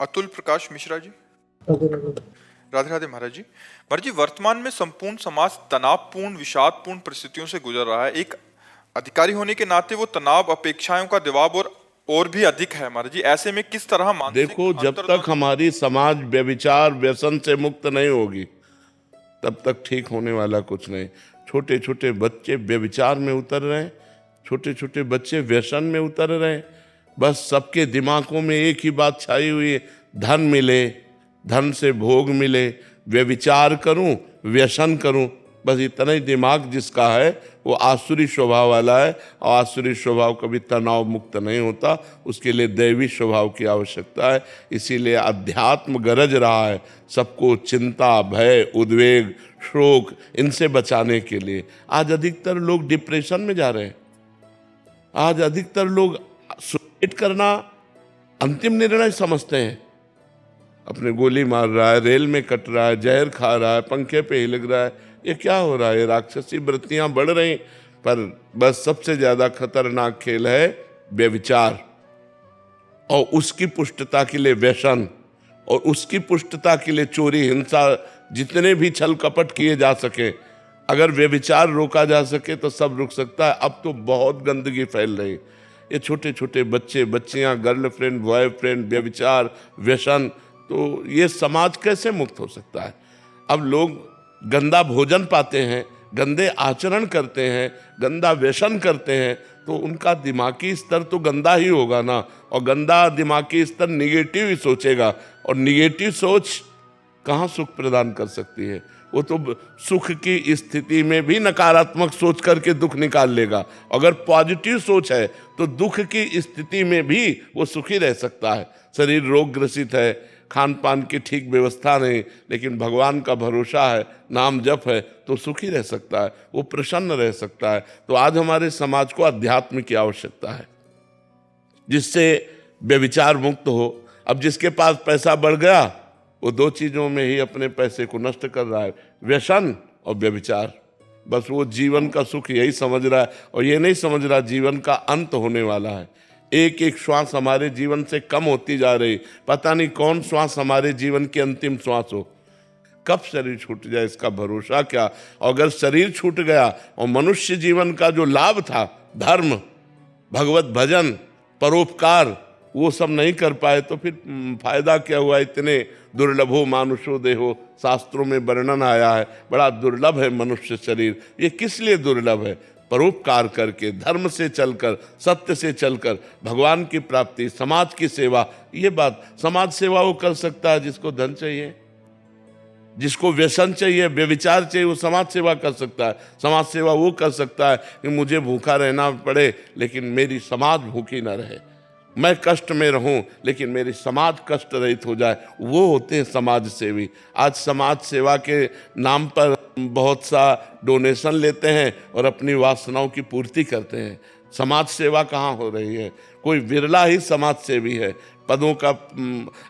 अतुल प्रकाश मिश्रा जी। राधे राधे। राधे राधे महाराज जी। महाराज जी, वर्तमान में संपूर्ण समाज तनावपूर्ण विषादपूर्ण परिस्थितियों से गुजर रहा है। एक अधिकारी होने के नाते वो तनाव, अपेक्षाओं का दबाव और भी अधिक है महाराज जी। ऐसे में किस तरह मानसिक देखो, जब तक अंतर्द्वंद- हमारी समाज व्यभिचार व्यसन से मुक्त नहीं होगी तब तक ठीक होने वाला कुछ नहीं। छोटे छोटे बच्चे व्यभिचार में उतर रहे हैं, छोटे छोटे बच्चे व्यसन में उतर रहे हैं। बस सबके दिमागों में एक ही बात छाई हुई है, धन मिले, धन से भोग मिले, व्यभिचार करूं, व्यसन करूं। बस इतना ही दिमाग जिसका है वो आसुरी स्वभाव वाला है, और आसुरी स्वभाव कभी तनाव मुक्त नहीं होता। उसके लिए दैवी स्वभाव की आवश्यकता है। इसीलिए अध्यात्म गरज रहा है सबको चिंता, भय, उद्वेग, शोक इनसे बचाने के लिए। आज अधिकतर लोग डिप्रेशन में जा रहे हैं। आज अधिकतर लोग सुसाइड करना अंतिम निर्णय समझते हैं। अपने गोली मार रहा है, रेल में कट रहा है, जहर खा रहा है, पंखे पे ही लग रहा है। ये क्या हो रहा है? राक्षसी वृत्तियां बढ़ रही। पर बस सबसे ज्यादा खतरनाक खेल है व्यभिचार, और उसकी पुष्टता के लिए व्यसन, और उसकी पुष्टता के लिए चोरी, हिंसा, जितने भी छल कपट किए जा सके। अगर व्यभिचार रोका जा सके तो सब रुक सकता है। अब तो बहुत गंदगी फैल रही। ये छोटे छोटे बच्चे, बच्चियां, गर्लफ्रेंड, बॉयफ्रेंड, व्यभिचार, व्यसन, तो ये समाज कैसे मुक्त हो सकता है? अब लोग गंदा भोजन पाते हैं, गंदे आचरण करते हैं, गंदा व्यसन करते हैं, तो उनका दिमागी स्तर तो गंदा ही होगा ना। और गंदा दिमागी स्तर निगेटिव ही सोचेगा, और निगेटिव सोच कहाँ सुख प्रदान कर सकती है? वो तो सुख की स्थिति में भी नकारात्मक सोच करके दुख निकाल लेगा। अगर पॉजिटिव सोच है तो दुख की स्थिति में भी वो सुखी रह सकता है। शरीर रोग ग्रसित है, खान पान की ठीक व्यवस्था नहीं, लेकिन भगवान का भरोसा है, नाम जप है, तो सुखी रह सकता है, वो प्रसन्न रह सकता है। तो आज हमारे समाज को अध्यात्म की आवश्यकता है, जिससे व्यभिचार मुक्त हो। अब जिसके पास पैसा बढ़ गया वो दो चीजों में ही अपने पैसे को नष्ट कर रहा है, व्यसन और व्यभिचार। बस वो जीवन का सुख यही समझ रहा है, और ये नहीं समझ रहा जीवन का अंत होने वाला है। एक एक श्वास हमारे जीवन से कम होती जा रही। पता नहीं कौन श्वास हमारे जीवन की अंतिम श्वास हो, कब शरीर छूट जाए इसका भरोसा क्या। और अगर शरीर छूट गया और मनुष्य जीवन का जो लाभ था, धर्म, भगवत भजन, परोपकार, वो सब नहीं कर पाए तो फिर फायदा क्या हुआ? इतने दुर्लभो मानुषो देहो, शास्त्रों में वर्णन आया है, बड़ा दुर्लभ है मनुष्य शरीर। ये किस लिए दुर्लभ है? परोपकार करके, धर्म से चलकर, सत्य से चलकर भगवान की प्राप्ति, समाज की सेवा। ये बात, समाज सेवा वो कर सकता है जिसको धन चाहिए, जिसको व्यसन चाहिए, व्यभिचार चाहिए, वो समाज सेवा कर सकता है। समाज सेवा वो कर सकता है कि मुझे भूखा रहना पड़े लेकिन मेरी समाज भूखी ना रहे, मैं कष्ट में रहूं लेकिन मेरी समाज कष्ट रहित हो जाए। वो होते हैं समाज सेवी। आज समाज सेवा के नाम पर बहुत सा डोनेशन लेते हैं और अपनी वासनाओं की पूर्ति करते हैं। समाज सेवा कहाँ हो रही है? कोई विरला ही समाज सेवी है। पदों का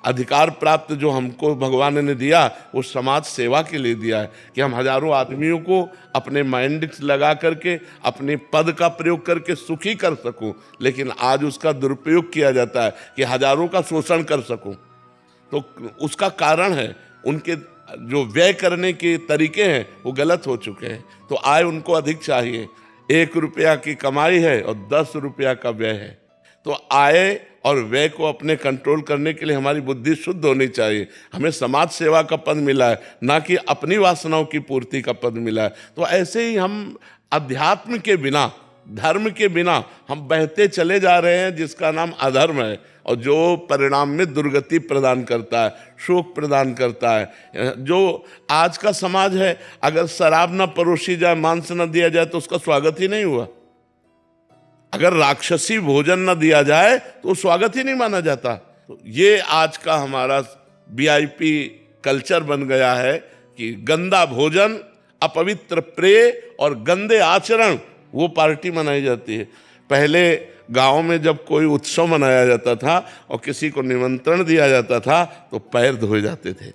अधिकार प्राप्त जो हमको भगवान ने दिया वो समाज सेवा के लिए दिया है, कि हम हजारों आदमियों को अपने माइंड लगा करके, अपने पद का प्रयोग करके सुखी कर सकूं। लेकिन आज उसका दुरुपयोग किया जाता है कि हजारों का शोषण कर सकूं। तो उसका कारण है उनके जो व्यय करने के तरीके हैं वो गलत हो चुके हैं। तो आय उनको अधिक चाहिए। 1 रुपया की कमाई है और 10 रुपया का व्यय है। तो आय और व्यय को अपने कंट्रोल करने के लिए हमारी बुद्धि शुद्ध होनी चाहिए। हमें समाज सेवा का पद मिला है, ना कि अपनी वासनाओं की पूर्ति का पद मिला है। तो ऐसे ही हम अध्यात्म के बिना, धर्म के बिना हम बहते चले जा रहे हैं, जिसका नाम अधर्म है, और जो परिणाम में दुर्गति प्रदान करता है, शोक प्रदान करता है। जो आज का समाज है, अगर शराब न परोसी जाए, मांस न दिया जाए तो उसका स्वागत ही नहीं हुआ। अगर राक्षसी भोजन न दिया जाए तो स्वागत ही नहीं माना जाता। तो ये आज का हमारा वीआईपी कल्चर बन गया है कि गंदा भोजन, अपवित्र प्रेय और गंदे आचरण, वो पार्टी मनाई जाती है। पहले गांव में जब कोई उत्सव मनाया जाता था और किसी को निमंत्रण दिया जाता था तो पैर धोए जाते थे,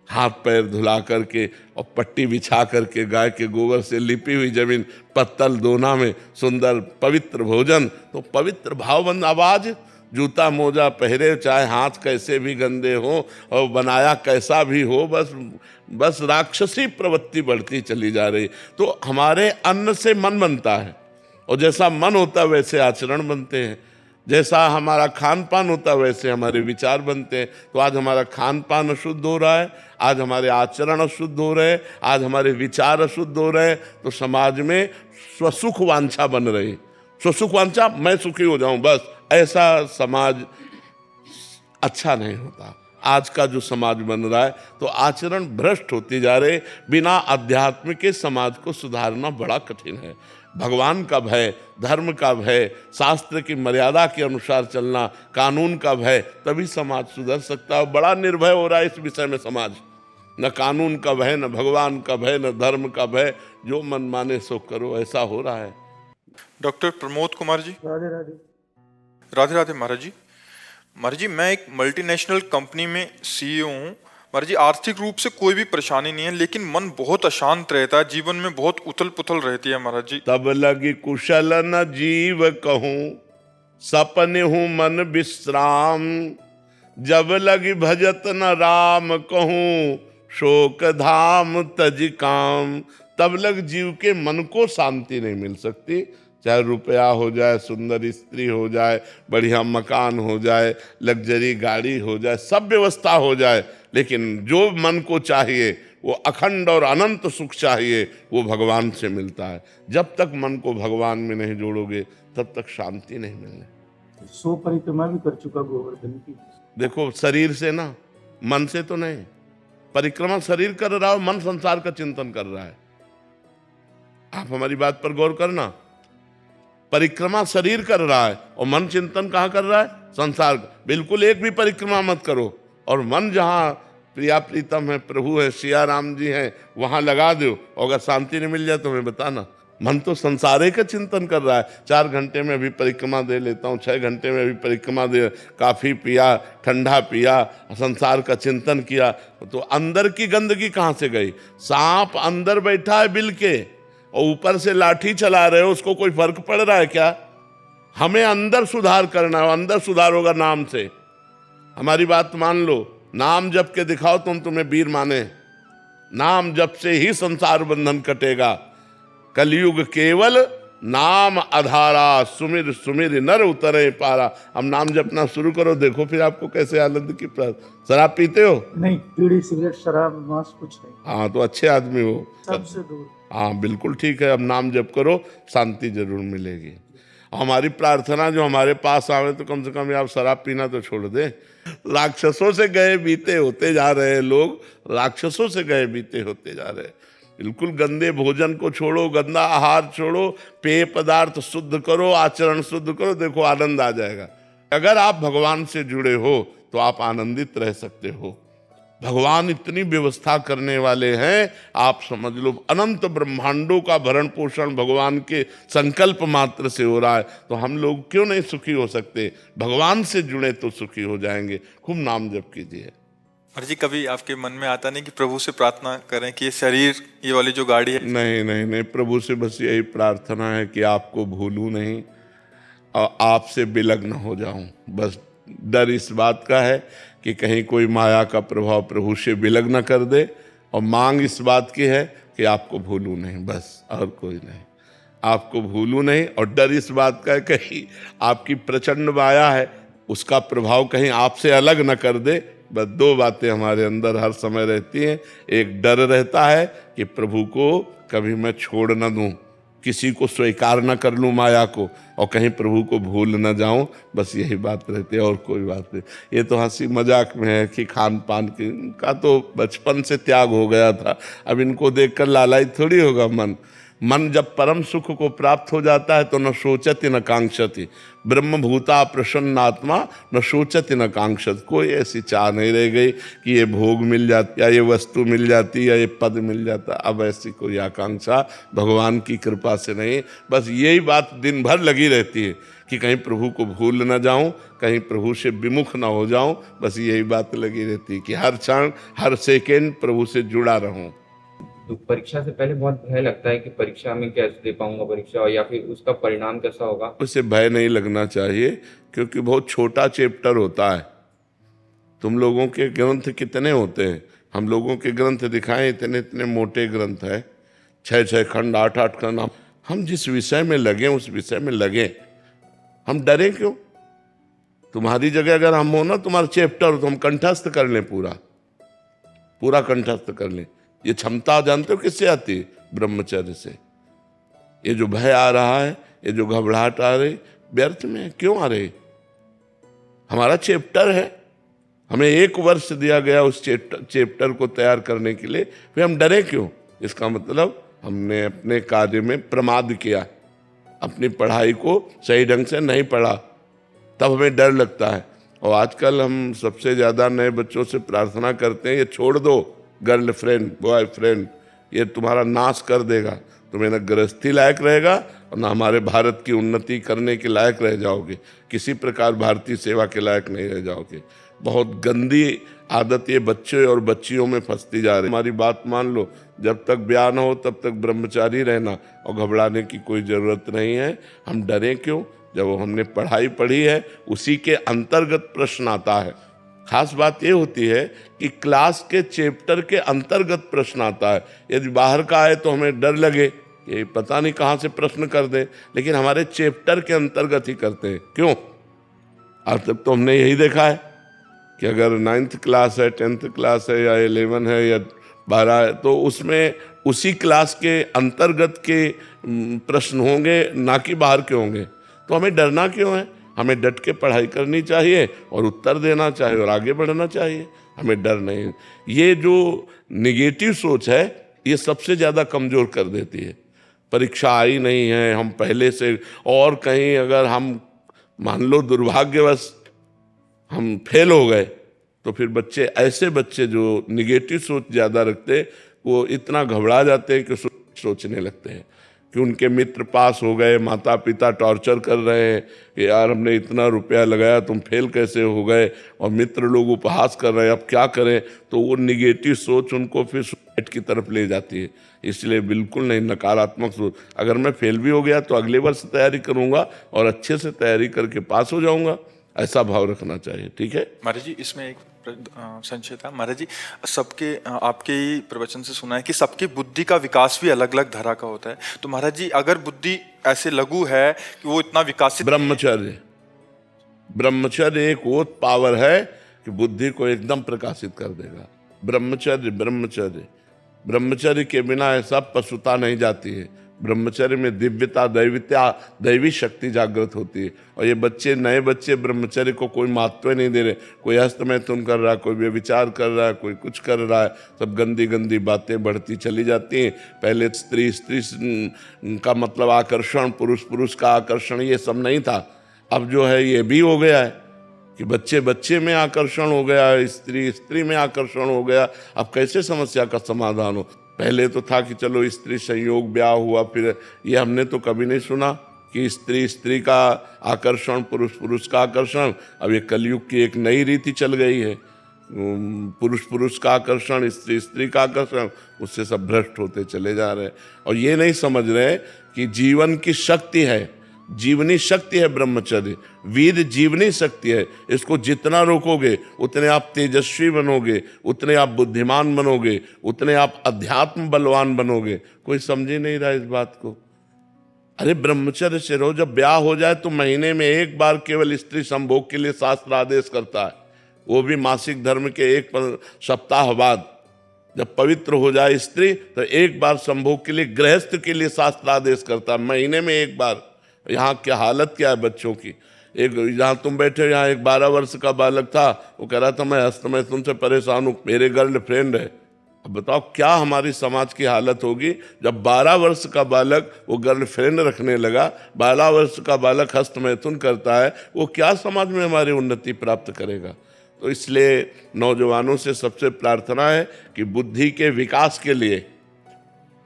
हाथ पैर धुला करके और पट्टी बिछा करके, गाय के गोबर से लिपी हुई जमीन, पत्तल दोना में सुंदर पवित्र भोजन। तो पवित्र भावबंद आवाज जूता मोजा पहरे, चाहे हाथ कैसे भी गंदे हो और बनाया कैसा भी हो, बस राक्षसी प्रवृत्ति बढ़ती चली जा रही। तो हमारे अन्न से मन बनता है, और जैसा मन होता है वैसे आचरण बनते हैं, जैसा हमारा खान पान होता है वैसे हमारे विचार बनते हैं। तो आज हमारा खान पान अशुद्ध हो रहा है, आज हमारे आचरण अशुद्ध हो रहे हैं, आज हमारे विचार अशुद्ध हो रहे हैं, तो समाज में स्वसुख वांछा बन रही। स्वसुख वांछा, मैं सुखी हो जाऊं बस, ऐसा समाज अच्छा नहीं होता। आज का जो समाज बन रहा है तो आचरण भ्रष्ट होते जा रहे। बिना अध्यात्म के समाज को सुधारना बड़ा कठिन है। भगवान का भय, धर्म का भय, शास्त्र की मर्यादा के अनुसार चलना, कानून का भय, तभी समाज सुधर सकता है। बड़ा निर्भय हो रहा है इस विषय में समाज। न कानून का भय, न भगवान का भय, न धर्म का भय, जो मन माने सो करो, ऐसा हो रहा है। डॉक्टर प्रमोद कुमार जी। राधे राधे। राधे राधे महाराज जी। महाराज जी, मैं एक मल्टीनेशनल कंपनी में सीईओ हूँ। महाराज जी, आर्थिक रूप से कोई भी परेशानी नहीं है, लेकिन मन बहुत अशांत रहता है, जीवन में बहुत उथल पुथल रहती है महाराज जी। तब लगी कुशल न जीव कहूँ, सपने हूँ मन विश्राम, जब लगी भजत न राम कहूँ, शोक धाम तज काम। तब लग जीव के मन को शांति नहीं मिल सकती। चाहे रुपया हो जाए, सुंदर स्त्री हो जाए, बढ़िया मकान हो जाए, लग्जरी गाड़ी हो जाए, सब व्यवस्था हो जाए, लेकिन जो मन को चाहिए वो अखंड और अनंत सुख चाहिए, वो भगवान से मिलता है। जब तक मन को भगवान में नहीं जोड़ोगे तब तक शांति नहीं मिलने। 100 परिक्रमा भी कर चुका गोवर्धन की। देखो, शरीर से ना, मन से तो नहीं। परिक्रमा शरीर कर रहा हो, मन संसार का चिंतन कर रहा है। आप हमारी बात पर गौर करना। परिक्रमा शरीर कर रहा है और मन चिंतन कहाँ कर रहा है? संसार का। बिल्कुल एक भी परिक्रमा मत करो, और मन जहाँ प्रिया प्रीतम है, प्रभु है, सिया राम जी हैं, वहाँ लगा दो। और अगर शांति नहीं मिल जाए तो मैं बताना। मन तो संसारे का चिंतन कर रहा है। 4 घंटे में अभी परिक्रमा दे लेता हूँ, 6 घंटे में अभी परिक्रमा दे, काफ़ी पिया, ठंडा पिया, संसार का चिंतन किया, तो अंदर की गंदगी कहाँ से गई? सांप अंदर बैठा है बिल के, और ऊपर से लाठी चला रहे हो, उसको कोई फर्क पड़ रहा है क्या? हमें अंदर सुधार करना है। अंदर सुधार होगा नाम से। हमारी बात मान लो, नाम जप के दिखाओ, तुम तुम्हें वीर माने। नाम जप से ही संसार बंधन कटेगा। कलयुग केवल नाम आधारा, सुमिर सुमिर नर उतरे पारा। अब नाम जपना शुरू करो, देखो फिर आपको कैसे आनंद की प्राप्ति। शराब पीते हो? नहीं, बीड़ी सिगरेट शराब मांस कुछ नहीं। हाँ, तो अच्छे आदमी हो, सबसे दूर। हाँ बिल्कुल ठीक है। अब नाम जप करो, शांति जरूर मिलेगी। हमारी प्रार्थना जो हमारे पास आवे तो कम से कम आप शराब पीना तो छोड़ दें। राक्षसों से गए बीते होते जा रहे हैं लोग, राक्षसों से गए बीते होते जा रहे हैं। बिल्कुल गंदे भोजन को छोड़ो, गंदा आहार छोड़ो, पेय पदार्थ शुद्ध करो, आचरण शुद्ध करो, देखो आनंद आ जाएगा। अगर आप भगवान से जुड़े हो तो आप आनंदित रह सकते हो। भगवान इतनी व्यवस्था करने वाले हैं, आप समझ लो अनंत ब्रह्मांडों का भरण पोषण भगवान के संकल्प मात्र से हो रहा है। तो हम लोग क्यों नहीं सुखी हो सकते? भगवान से जुड़े तो सुखी हो जाएंगे। खूब नाम जप कीजिए। महाराज जी, कभी आपके मन में आता नहीं कि प्रभु से प्रार्थना करें कि ये शरीर, ये वाली जो गाड़ी है? नहीं नहीं नहीं, प्रभु से बस यही प्रार्थना है कि आपको भूलूं नहीं और आपसे विलग्न हो जाऊं। बस डर इस बात का है कि कहीं कोई माया का प्रभाव प्रभु से विलग्न कर दे, और मांग इस बात की है कि आपको भूलूं नहीं, बस और कोई नहीं। आपको भूलूं नहीं, और डर इस बात का है कहीं आपकी प्रचंड माया है, उसका प्रभाव कहीं आपसे अलग न कर दे। बस 2 बातें हमारे अंदर हर समय रहती हैं। एक डर रहता है कि प्रभु को कभी मैं छोड़ न दूं, किसी को स्वीकार न कर लूं माया को, और कहीं प्रभु को भूल न जाऊं। बस यही बात रहती है, और कोई बात नहीं। ये तो हंसी मजाक में है कि खान पान का तो बचपन से त्याग हो गया था, अब इनको देखकर लालायित थोड़ी होगा मन। मन जब परम सुख को प्राप्त हो जाता है तो न सोचति न कांक्षति। ब्रह्मभूता प्रसन्नात्मा न सोचति न कांक्षति। कोई ऐसी चाह नहीं रह गई कि ये भोग मिल जाती, या ये वस्तु मिल जाती, या ये पद मिल जाता। अब ऐसी कोई आकांक्षा भगवान की कृपा से नहीं। बस यही बात दिन भर लगी रहती है कि कहीं प्रभु को भूल न जाऊं, कहीं प्रभु से विमुख न हो जाऊं। बस यही बात लगी रहती है कि हर क्षण हर सेकेंड प्रभु से जुड़ा रहूं। तो परीक्षा से पहले बहुत भय लगता है कि परीक्षा में कैसे दे पाऊंगा परीक्षा, या फिर उसका परिणाम कैसा होगा। उसे भय नहीं लगना चाहिए, क्योंकि बहुत छोटा चैप्टर होता है। तुम लोगों के ग्रंथ कितने होते हैं? हम लोगों के ग्रंथ दिखाएं, इतने इतने मोटे ग्रंथ है, 6-6 खंड, 8-8 खंड। हम जिस विषय में लगे उस विषय में लगे, हम डरे क्यों? तुम्हारी जगह अगर हम हो ना, तुम्हारा चैप्टर तो हम कंठस्थ कर लें, पूरा कंठस्थ कर लें। ये क्षमता जानते हो किससे आती है? ब्रह्मचर्य से। ये जो भय आ रहा है, ये जो घबराहट आ रही, व्यर्थ में क्यों आ रही? हमारा चैप्टर है, हमें 1 वर्ष दिया गया उस चैप्टर को तैयार करने के लिए, फिर हम डरे क्यों? इसका मतलब हमने अपने कार्य में प्रमाद किया, अपनी पढ़ाई को सही ढंग से नहीं पढ़ा, तब हमें डर लगता है। और आजकल हम सबसे ज़्यादा नए बच्चों से प्रार्थना करते हैं, ये छोड़ दो गर्लफ्रेंड बॉयफ्रेंड, ये तुम्हारा नाश कर देगा, तुम्हें ना गृहस्थी लायक रहेगा और ना हमारे भारत की उन्नति करने के लायक रह जाओगे, किसी प्रकार भारतीय सेवा के लायक नहीं रह जाओगे। बहुत गंदी आदत ये बच्चे और बच्चियों में फंसती जा रही है। हमारी बात मान लो, जब तक ब्याह न हो तब तक ब्रह्मचारी रहना, और घबराने की कोई ज़रूरत नहीं है। हम डरें क्यों? जब हमने पढ़ाई पढ़ी है उसी के अंतर्गत प्रश्न आता है। खास बात ये होती है कि क्लास के चैप्टर के अंतर्गत प्रश्न आता है। यदि बाहर का आए तो हमें डर लगे कि पता नहीं कहाँ से प्रश्न कर दें, लेकिन हमारे चैप्टर के अंतर्गत ही करते हैं। क्यों? अब तक तो हमने यही देखा है कि अगर 9th क्लास है, 10th क्लास है, या 11 है, या 12 है, तो उसमें उसी क्लास के अंतर्गत के प्रश्न होंगे, ना कि बाहर के होंगे। तो हमें डरना क्यों है? हमें डट के पढ़ाई करनी चाहिए और उत्तर देना चाहिए और आगे बढ़ना चाहिए। हमें डर नहीं। ये जो निगेटिव सोच है, ये सबसे ज़्यादा कमज़ोर कर देती है। परीक्षा आई नहीं है, हम पहले से, और कहीं अगर हम मान लो दुर्भाग्यवश हम फेल हो गए, तो फिर ऐसे बच्चे जो निगेटिव सोच ज़्यादा रखते, वो इतना घबरा जाते हैं कि सोचने लगते हैं कि उनके मित्र पास हो गए, माता पिता टॉर्चर कर रहे हैं कि यार हमने इतना रुपया लगाया, तुम फेल कैसे हो गए, और मित्र लोग उपहास कर रहे हैं, अब क्या करें। तो वो निगेटिव सोच उनको फिर सुसाइड की तरफ ले जाती है। इसलिए बिल्कुल नहीं, नकारात्मक सोच। अगर मैं फेल भी हो गया तो अगले वर्ष तैयारी करूँगा और अच्छे से तैयारी करके पास हो जाऊँगा, ऐसा भाव रखना चाहिए। ठीक है महाराज जी, इसमें एक संशय था महाराज जी। सबके आपके ही प्रवचन से सुना है कि सबकी बुद्धि का विकास भी अलग अलग धारा का होता है। तो महाराज जी, अगर बुद्धि ऐसे लघु है कि वो इतना विकासित, ब्रह्मचर्य एक वो पावर है कि बुद्धि को एकदम प्रकाशित कर देगा। ब्रह्मचर्य के बिना ऐसा पशुता नहीं जाती है। ब्रह्मचर्य में दिव्यता, दैवी शक्ति जागृत होती है। और ये बच्चे, नए बच्चे ब्रह्मचर्य को कोई महत्व नहीं दे रहे। कोई हस्तमैथुन कर रहा है, कोई व्यभिचार कर रहा है, कोई कुछ कर रहा है, सब गंदी गंदी बातें बढ़ती चली जाती हैं। पहले स्त्री का मतलब आकर्षण, पुरुष का आकर्षण, ये सब नहीं था। अब जो है ये भी हो गया है कि बच्चे में आकर्षण हो गया, स्त्री में आकर्षण हो गया। अब कैसे समस्या का समाधान हो? पहले तो था कि चलो स्त्री संयोग, ब्याह हुआ, फिर ये हमने तो कभी नहीं सुना कि स्त्री का आकर्षण, पुरुष का आकर्षण। अब ये कलयुग की एक नई रीति चल गई है, पुरुष का आकर्षण, स्त्री का आकर्षण। उससे सब भ्रष्ट होते चले जा रहे हैं और ये नहीं समझ रहे कि जीवन की शक्ति है, जीवनी शक्ति है ब्रह्मचर्य। वीर जीवनी शक्ति है। इसको जितना रोकोगे उतने आप तेजस्वी बनोगे, उतने आप बुद्धिमान बनोगे, उतने आप अध्यात्म बलवान बनोगे। कोई समझ ही नहीं रहा इस बात को। अरे ब्रह्मचर्य से रहो। जब ब्याह हो जाए तो महीने में एक बार केवल स्त्री संभोग के लिए शास्त्र आदेश करता है, वो भी मासिक धर्म के 1 सप्ताह बाद। जब पवित्र हो जाए स्त्री तो एक बार संभोग के लिए, गृहस्थ के लिए शास्त्र आदेश करता है, महीने में एक बार। यहाँ क्या हालत क्या है बच्चों की। एक जहाँ तुम बैठे, यहाँ एक 12 वर्ष का बालक था, वो कह रहा था मैं हस्तमैथुन से परेशान हूँ, मेरे गर्लफ्रेंड है। अब बताओ क्या हमारी समाज की हालत होगी जब 12 वर्ष का बालक वो गर्लफ्रेंड रखने लगा, 12 वर्ष का बालक हस्तमैथुन करता है, वो क्या समाज में हमारी उन्नति प्राप्त करेगा। तो इसलिए नौजवानों से सबसे प्रार्थना है कि बुद्धि के विकास के लिए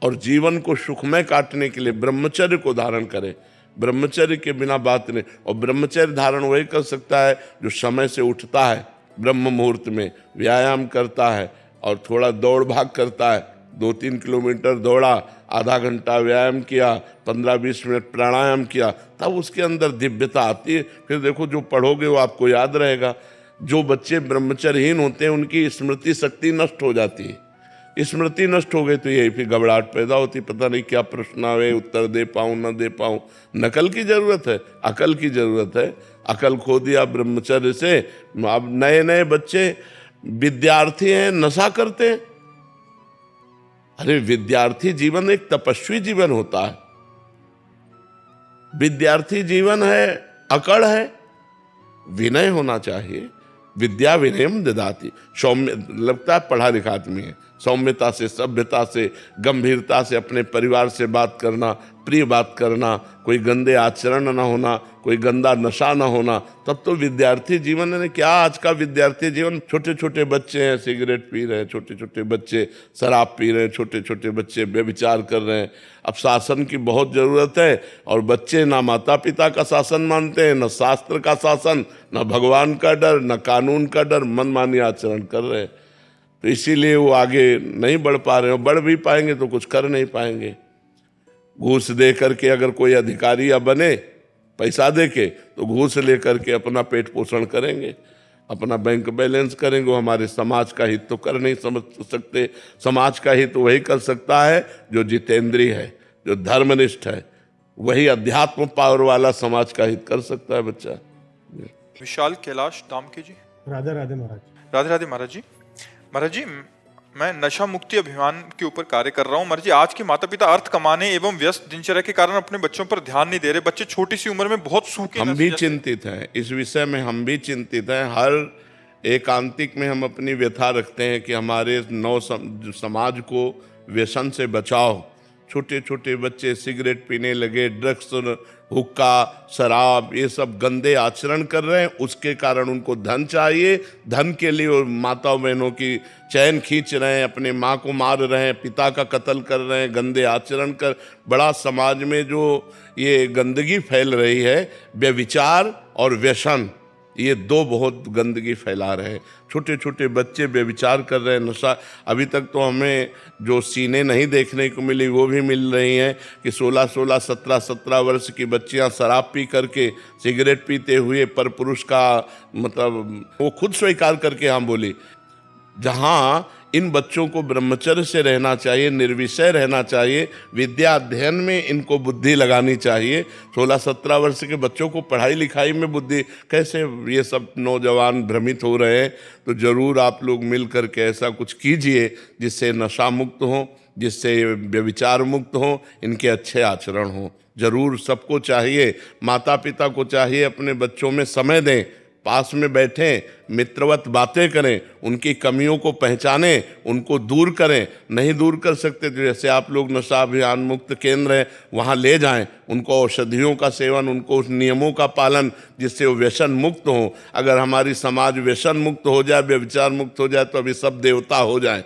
और जीवन को सुखमय काटने के लिए ब्रह्मचर्य को धारण करें। ब्रह्मचर्य के बिना बात नहीं। और ब्रह्मचर्य धारण वही कर सकता है जो समय से उठता है, ब्रह्म मुहूर्त में व्यायाम करता है और थोड़ा दौड़ भाग करता है, 2-3 किलोमीटर दौड़ा, आधा घंटा व्यायाम किया, 15-20 मिनट प्राणायाम किया, तब उसके अंदर दिव्यता आती है। फिर देखो जो पढ़ोगे वो आपको याद रहेगा। जो बच्चे ब्रह्मचर्यहीन होते हैं उनकी स्मृति शक्ति नष्ट हो जाती है। स्मृति नष्ट हो गई तो यही फिर घबराहट पैदा होती, पता नहीं क्या प्रश्न आवे, उत्तर दे पाऊँ न दे पाऊँ। नकल की जरूरत है, अकल की जरूरत है। अकल खो दिया ब्रह्मचर्य से। अब नए नए बच्चे विद्यार्थी हैं, नशा करते हैं। अरे विद्यार्थी जीवन एक तपस्वी जीवन होता है। विद्यार्थी जीवन है, अकड़ है, विनय होना चाहिए। विद्या विनयम ददाति, सौम्य लगता है पढ़ा लिखा आदमी है, सौम्यता से, सभ्यता से, गंभीरता से अपने परिवार से बात करना, प्रिय बात करना, कोई गंदे आचरण ना होना, कोई गंदा नशा ना होना, तब तो विद्यार्थी जीवन है। क्या आज का विद्यार्थी जीवन, छोटे छोटे बच्चे हैं सिगरेट पी रहे हैं, छोटे छोटे बच्चे शराब पी रहे हैं, छोटे छोटे बच्चे व्यभिचार कर रहे हैं। अब शासन की बहुत ज़रूरत है और बच्चे ना माता पिता का शासन मानते हैं, न शास्त्र का शासन, न भगवान का डर, न कानून का डर, मनमानी आचरण कर रहे हैं। तो इसीलिए वो आगे नहीं बढ़ पा रहे हैं। बढ़ भी पाएंगे तो कुछ कर नहीं पाएंगे। घूस दे करके अगर कोई अधिकारी या बने पैसा दे के, तो घूस ले करके अपना पेट पोषण करेंगे, अपना बैंक बैलेंस करेंगे। वो हमारे समाज का हित तो कर नहीं समझ सकते। समाज का हित वही कर सकता है जो जितेंद्रिय है, जो धर्मनिष्ठ है। वही अध्यात्म पावर वाला समाज का हित कर सकता है बच्चा। विशाल कैलाश दामके जी। राधे राधे महाराज। राधे राधे महाराज जी। महाराज जी, मैं नशा मुक्ति अभियान के ऊपर कार्य कर रहा हूँ। महाराज जी, आज के माता पिता अर्थ कमाने एवं व्यस्त दिनचर्या के कारण अपने बच्चों पर ध्यान नहीं दे रहे। बच्चे छोटी सी उम्र में बहुत सूखे। हम भी चिंतित हैं इस विषय में, हम भी चिंतित हैं। हर एकांतिक में हम अपनी व्यथा रखते हैं कि हमारे समाज को व्यसन से बचाओ। छोटे छोटे बच्चे सिगरेट पीने लगे, ड्रग्स, हुक्का, शराब, ये सब गंदे आचरण कर रहे हैं। उसके कारण उनको धन चाहिए। धन के लिए वो माता बहनों की चैन खींच रहे हैं, अपने माँ को मार रहे हैं, पिता का कत्ल कर रहे हैं, गंदे आचरण कर। बड़ा समाज में जो ये गंदगी फैल रही है, व्यभिचार और व्यसन, ये दो बहुत गंदगी फैला रहे हैं। छोटे छोटे बच्चे व्यभिचार कर रहे हैं, नशा। अभी तक तो हमें जो सीने नहीं देखने को मिली वो भी मिल रही हैं कि 16-16, 17-17 वर्ष की बच्चियां शराब पी करके, सिगरेट पीते हुए पर पुरुष का मतलब वो खुद स्वीकार करके हम बोली। जहाँ इन बच्चों को ब्रह्मचर्य से रहना चाहिए, निर्विषय रहना चाहिए, विद्या अध्ययन में इनको बुद्धि लगानी चाहिए। 16-17 वर्ष के बच्चों को पढ़ाई लिखाई में बुद्धि, कैसे ये सब नौजवान भ्रमित हो रहे हैं। तो ज़रूर आप लोग मिल करके ऐसा कुछ कीजिए जिससे नशा मुक्त हो, जिससे व्यभिचार मुक्त हो, इनके अच्छे आचरण हो। ज़रूर सबको चाहिए, माता पिता को चाहिए अपने बच्चों में समय दें, पास में बैठें, मित्रवत बातें करें, उनकी कमियों को पहचानें, उनको दूर करें। नहीं दूर कर सकते तो जैसे आप लोग नशा अभियान मुक्त केंद्र है वहाँ ले जाएं, उनको औषधियों का सेवन, उनको उस नियमों का पालन, जिससे वो व्यसन मुक्त हों। अगर हमारी समाज व्यसन मुक्त हो जाए, व्यभिचार मुक्त हो जाए, तो अभी सब देवता हो जाएं।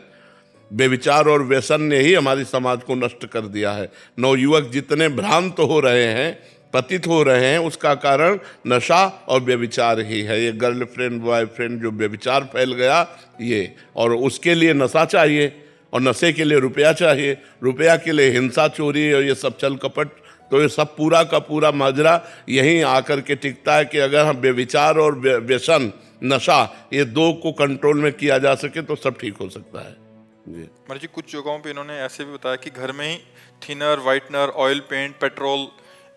व्यभिचार और व्यसन ने ही हमारी समाज को नष्ट कर दिया है। नवयुवक जितने भ्रांत हो रहे हैं, पतित हो रहे हैं, उसका कारण नशा और व्यभिचार ही है। ये गर्लफ्रेंड बॉयफ्रेंड जो व्यभिचार फैल गया ये, और उसके लिए नशा चाहिए और नशे के लिए रुपया चाहिए, रुपया के लिए हिंसा, चोरी और ये सब छल कपट। तो ये सब पूरा का पूरा माजरा यहीं आकर के टिकता है कि अगर हम व्यभिचार और व्यसन, नशा, ये दो को कंट्रोल में किया जा सके तो सब ठीक हो सकता है। महाराज जी, कुछ जगहों पे इन्होंने ऐसे भी बताया कि घर में ही thinner, whitener, oil paint, petrol,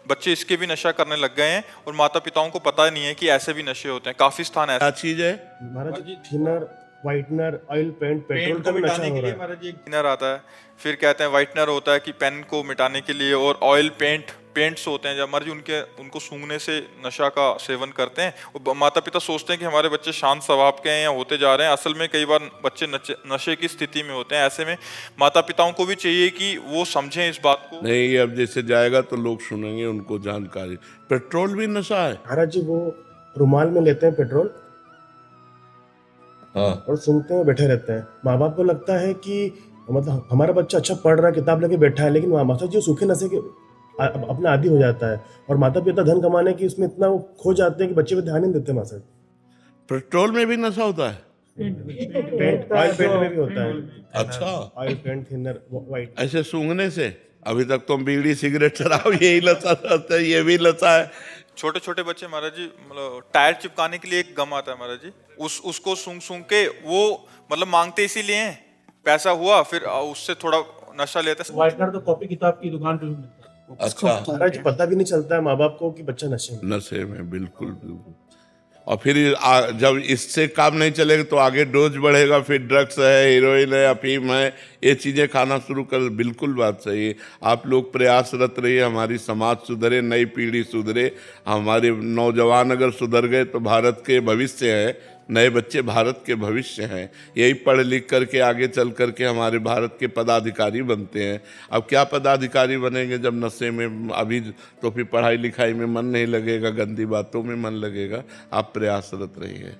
बच्चे इसके भी नशा करने लग गए हैं और माता पिताओं को पता नहीं है कि ऐसे भी नशे होते हैं। काफी स्थान ऐसा क्या चीज है? Maharaj ji, thinner, whitener, oil paint, petrol का भी नशा हो रहा है। महाराज जी, थिनर आता है, फिर कहते हैं व्हाइटनर होता है कि पेन को मिटाने के लिए, और ऑयल पेंट्स होते हैं जब महाराज जी उनको सूंघने से नशा का सेवन करते हैं। और माता पिता सोचते हैं कि हमारे बच्चे शांत स्वभाव के हैं या होते जा रहे हैं, असल में कई बार बच्चे नशे की स्थिति में होते हैं। ऐसे में माता पिताओं को भी चाहिए कि वो समझें इस बात को। नहीं, अब जैसे जाएगा तो लोग सुनेंगे, उनको जानकारी। पेट्रोल भी नशा है महाराज जी, वो रुमाल में लेते हैं पेट्रोल, हाँ, और सुनते हैं, बैठे रहते हैं। माँ बाप को लगता है कि मतलब हमारा बच्चा अच्छा पढ़ रहा है, किताब लेके बैठा है, लेकिन माता जी सूखे नशे के अपना आदी हो जाता है और माता पिता धन कमाने की उसमें इतना वो खो जाते हैं कि बच्चे पे ध्यान नहीं देते। माता पेट्रोल में भी नशा होता है। पेंट, ऑयल पेंट में भी होता है। अच्छा। Oil paint thinner white. ऐसे सूंघने से? अभी तक तुम बीड़ी सिगरेट शराब यही लता रहता है, ये भी लता है। छोटे छोटे बच्चे महाराज जी, मतलब टायर चिपकाने के लिए एक गम आता है महाराज जी, उसको सूंघ सूंघ के वो मतलब मांगते इसीलिए हैं, पैसा हुआ फिर उससे थोड़ा नशा लेते हैं। व्हाइटनर तो कॉपी किताब की दुकान पे भी मिलता है। अच्छा। महाराज जी पता भी नहीं चलता है माँ बाप को कि बच्चा नशे में। नशे में, बिल्कुल बिल्कुल। और फिर जब इससे काम नहीं चलेगा तो आगे डोज बढ़ेगा, फिर ड्रग्स है, हीरोइन है, अफीम है, ये चीज़ें खाना शुरू कर। बिल्कुल बात सही है। आप लोग प्रयासरत रहिए, हमारी समाज सुधरे, नई पीढ़ी सुधरे, हमारे नौजवान अगर सुधर गए तो भारत के भविष्य है, नए बच्चे भारत के भविष्य हैं। यही पढ़ लिख करके आगे चल करके हमारे भारत के पदाधिकारी बनते हैं। अब क्या पदाधिकारी बनेंगे जब नशे में, अभी तो फिर पढ़ाई लिखाई में मन नहीं लगेगा, गंदी बातों में मन लगेगा। आप प्रयासरत रहिए।